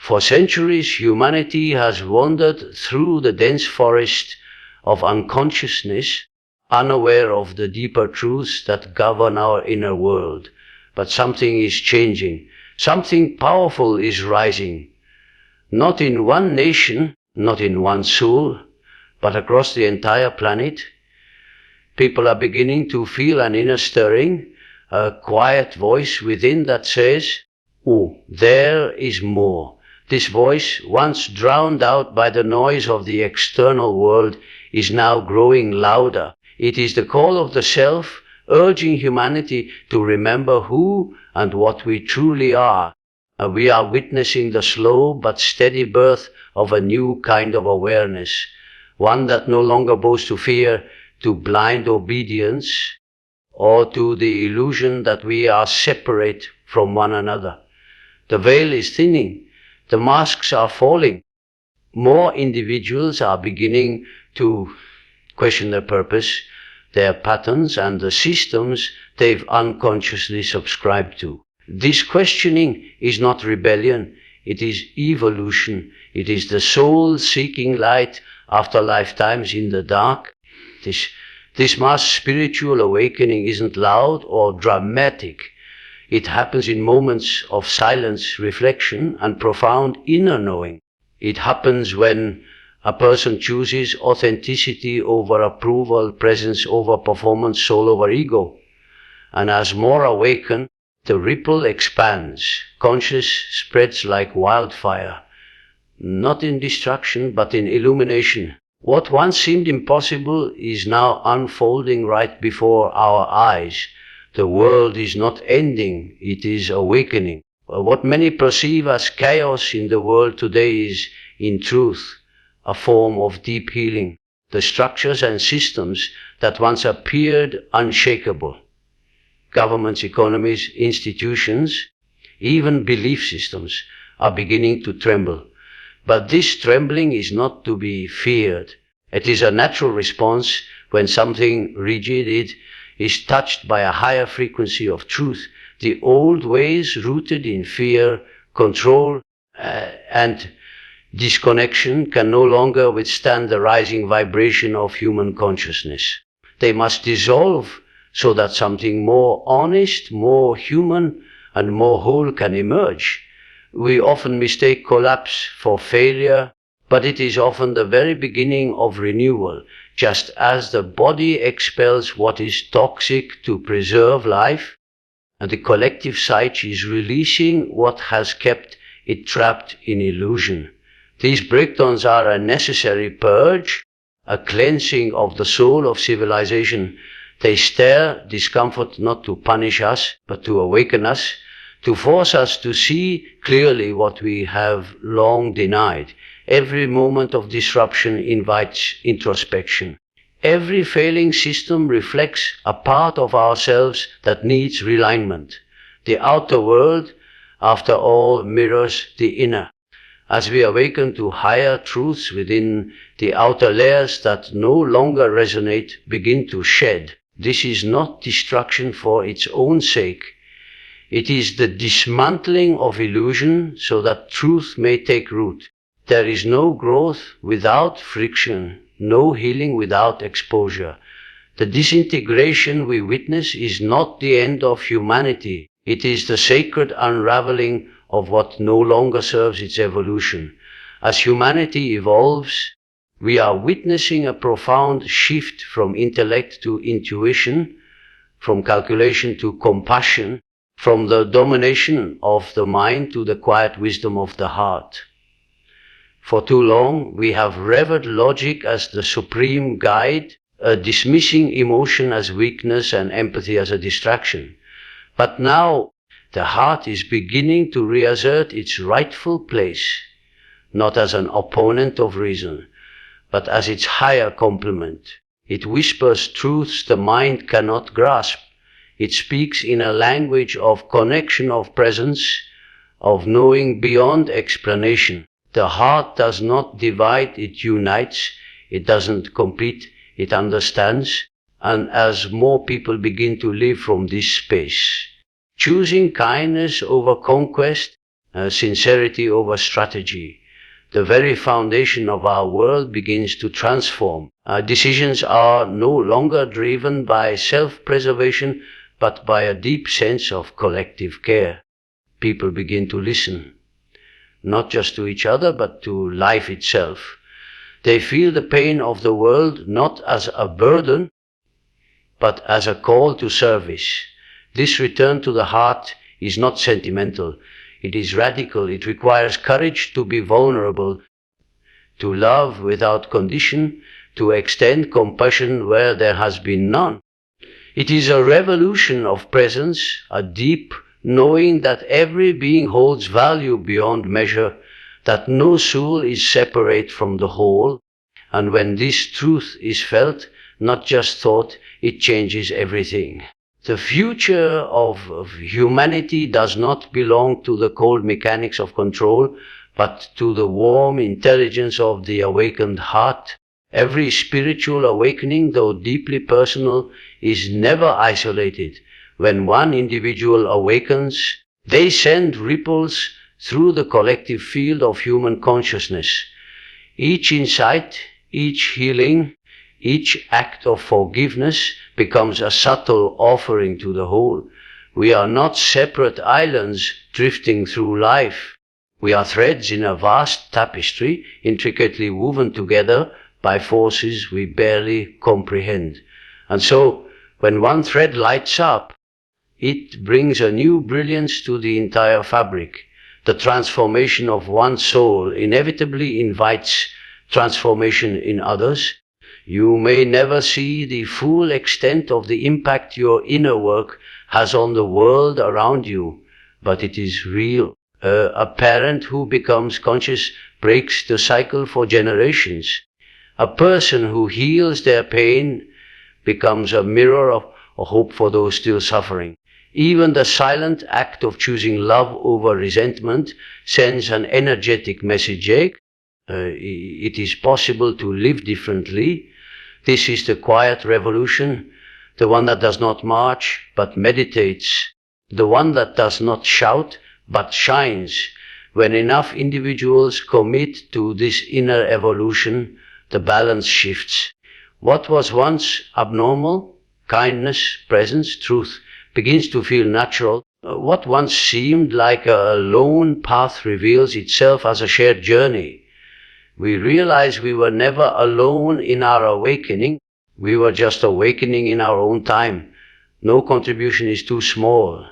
For centuries, humanity has wandered through the dense forest of unconsciousness, unaware of the deeper truths that govern our inner world. But something is changing. Something powerful is rising. Not in one nation, not in one soul, but across the entire planet. People are beginning to feel an inner stirring, a quiet voice within that says, "Oh, there is more." This voice, once drowned out by the noise of the external world, is now growing louder. It is the call of the self, urging humanity to remember who and what we truly are. And we are witnessing the slow but steady birth of a new kind of awareness, one that no longer bows to fear, to blind obedience, or to the illusion that we are separate from one another. The veil is thinning. The masks are falling. More individuals are beginning to question their purpose, their patterns, and the systems they've unconsciously subscribed to. This questioning is not rebellion, it is evolution. It is the soul seeking light after lifetimes in the dark. This mass spiritual awakening isn't loud or dramatic. It happens in moments of silence, reflection, and profound inner knowing. It happens when a person chooses authenticity over approval, presence over performance, soul over ego. And as more awaken, the ripple expands. Conscious spreads like wildfire, not in destruction, but in illumination. What once seemed impossible is now unfolding right before our eyes. The world is not ending, it is awakening. What many perceive as chaos in the world today is, in truth, a form of deep healing. The structures and systems that once appeared unshakable, governments, economies, institutions, even belief systems, are beginning to tremble. But this trembling is not to be feared. It is a natural response when something rigid is touched by a higher frequency of truth. The old ways rooted in fear, control, and disconnection can no longer withstand the rising vibration of human consciousness. They must dissolve so that something more honest, more human, and more whole can emerge. We often mistake collapse for failure, but it is often the very beginning of renewal. Just as the body expels what is toxic to preserve life, and the collective psyche is releasing what has kept it trapped in illusion. These breakdowns are a necessary purge, a cleansing of the soul of civilization. They stir discomfort not to punish us, but to awaken us, to force us to see clearly what we have long denied. Every moment of disruption invites introspection. Every failing system reflects a part of ourselves that needs realignment. The outer world, after all, mirrors the inner. As we awaken to higher truths within, the outer layers that no longer resonate begin to shed. This is not destruction for its own sake. It is the dismantling of illusion so that truth may take root. There is no growth without friction, no healing without exposure. The disintegration we witness is not the end of humanity. It is the sacred unraveling of what no longer serves its evolution. As humanity evolves, we are witnessing a profound shift from intellect to intuition, from calculation to compassion, from the domination of the mind to the quiet wisdom of the heart. For too long, we have revered logic as the supreme guide, dismissing emotion as weakness and empathy as a distraction. But now, the heart is beginning to reassert its rightful place, not as an opponent of reason, but as its higher complement. It whispers truths the mind cannot grasp. It speaks in a language of connection, of presence, of knowing beyond explanation. The heart does not divide, it unites. It doesn't compete, it understands. And as more people begin to live from this space, choosing kindness over conquest, sincerity over strategy. The very foundation of our world begins to transform. Our decisions are no longer driven by self-preservation, but by a deep sense of collective care. People begin to listen, not just to each other, but to life itself. They feel the pain of the world not as a burden, but as a call to service. This return to the heart is not sentimental. It is radical. It requires courage to be vulnerable, to love without condition, to extend compassion where there has been none. It is a revolution of presence, a deep knowing that every being holds value beyond measure, that no soul is separate from the whole. And when this truth is felt, not just thought, it changes everything. The future of humanity does not belong to the cold mechanics of control, but to the warm intelligence of the awakened heart. Every spiritual awakening, though deeply personal, is never isolated. When one individual awakens, they send ripples through the collective field of human consciousness. Each insight, each healing, each act of forgiveness becomes a subtle offering to the whole. We are not separate islands drifting through life. We are threads in a vast tapestry, intricately woven together by forces we barely comprehend. And so, when one thread lights up, it brings a new brilliance to the entire fabric. The transformation of one soul inevitably invites transformation in others. You may never see the full extent of the impact your inner work has on the world around you, but it is real. A parent who becomes conscious breaks the cycle for generations. A person who heals their pain becomes a mirror of hope for those still suffering. Even the silent act of choosing love over resentment sends an energetic message. It is possible to live differently. This is the quiet revolution, the one that does not march but meditates, the one that does not shout but shines. When enough individuals commit to this inner evolution, the balance shifts. What was once abnormal, kindness, presence, truth, begins to feel natural. What once seemed like a lone path reveals itself as a shared journey. We realize we were never alone in our awakening. We were just awakening in our own time. No contribution is too small.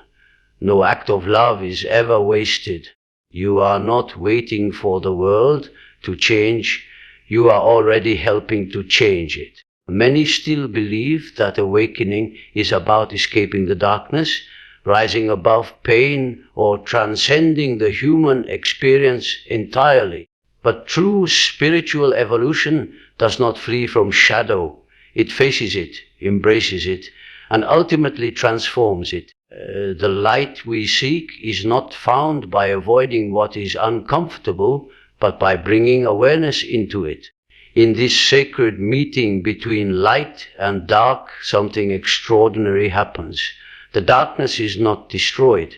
No act of love is ever wasted. You are not waiting for the world to change. You are already helping to change it. Many still believe that awakening is about escaping the darkness, rising above pain, or transcending the human experience entirely. But true spiritual evolution does not flee from shadow. It faces it, embraces it, and ultimately transforms it. The light we seek is not found by avoiding what is uncomfortable, but by bringing awareness into it. In this sacred meeting between light and dark, something extraordinary happens. The darkness is not destroyed.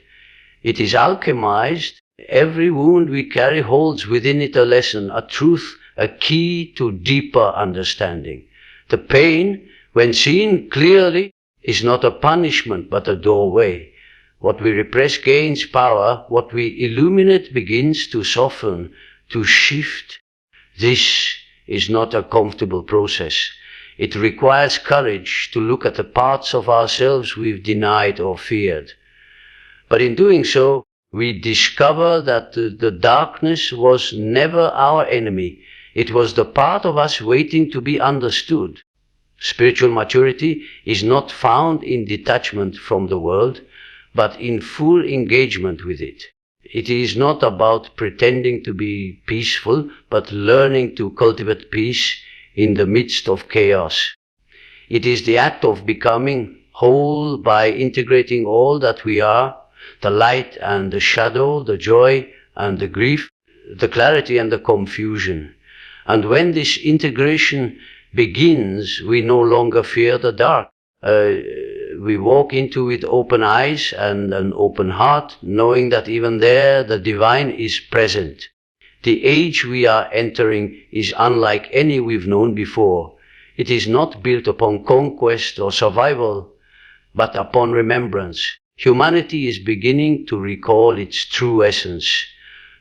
It is alchemized. Every wound we carry holds within it a lesson, a truth, a key to deeper understanding. The pain, when seen clearly, is not a punishment but a doorway. What we repress gains power. What we illuminate begins to soften, to shift. This is not a comfortable process. It requires courage to look at the parts of ourselves we've denied or feared. But in doing so, we discover that the darkness was never our enemy. It was the part of us waiting to be understood. Spiritual maturity is not found in detachment from the world, but in full engagement with it. It is not about pretending to be peaceful, but learning to cultivate peace in the midst of chaos. It is the act of becoming whole by integrating all that we are, the light and the shadow, the joy and the grief, the clarity and the confusion. And when this integration begins, we no longer fear the dark. we walk into with open eyes and an open heart, knowing that even there the divine is present. The age we are entering is unlike any we've known before. It is not built upon conquest or survival, but upon remembrance. Humanity is beginning to recall its true essence,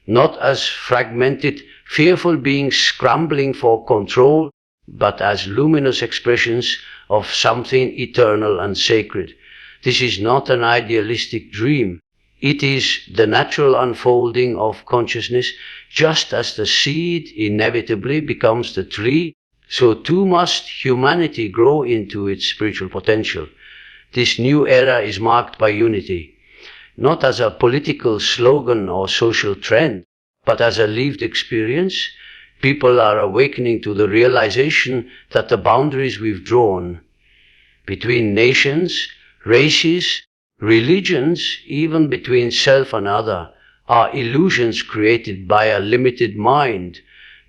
not as fragmented, fearful beings scrambling for control, but as luminous expressions of something eternal and sacred. This is not an idealistic dream. It is the natural unfolding of consciousness. Just as the seed inevitably becomes the tree, so too must humanity grow into its spiritual potential. This new era is marked by unity, not as a political slogan or social trend, but as a lived experience. People are awakening to the realization that the boundaries we've drawn between nations, races, religions, even between self and other, are illusions created by a limited mind.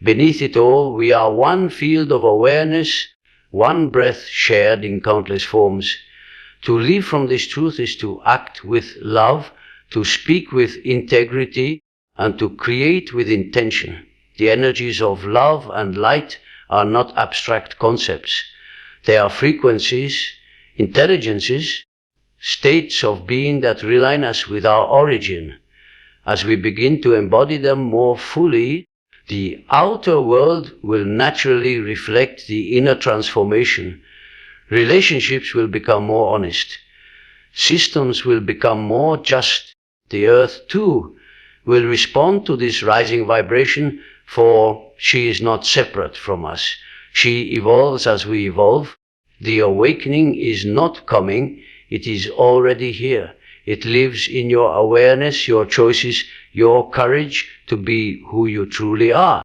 Beneath it all, we are one field of awareness, one breath shared in countless forms. To live from this truth is to act with love, to speak with integrity, and to create with intention. The energies of love and light are not abstract concepts. They are frequencies, intelligences, states of being that realign us with our origin. As we begin to embody them more fully, the outer world will naturally reflect the inner transformation. Relationships will become more honest. Systems will become more just. The earth, too, will respond to this rising vibration, for she is not separate from us. She evolves as we evolve. The awakening is not coming, it is already here. It lives in your awareness, your choices, your courage to be who you truly are.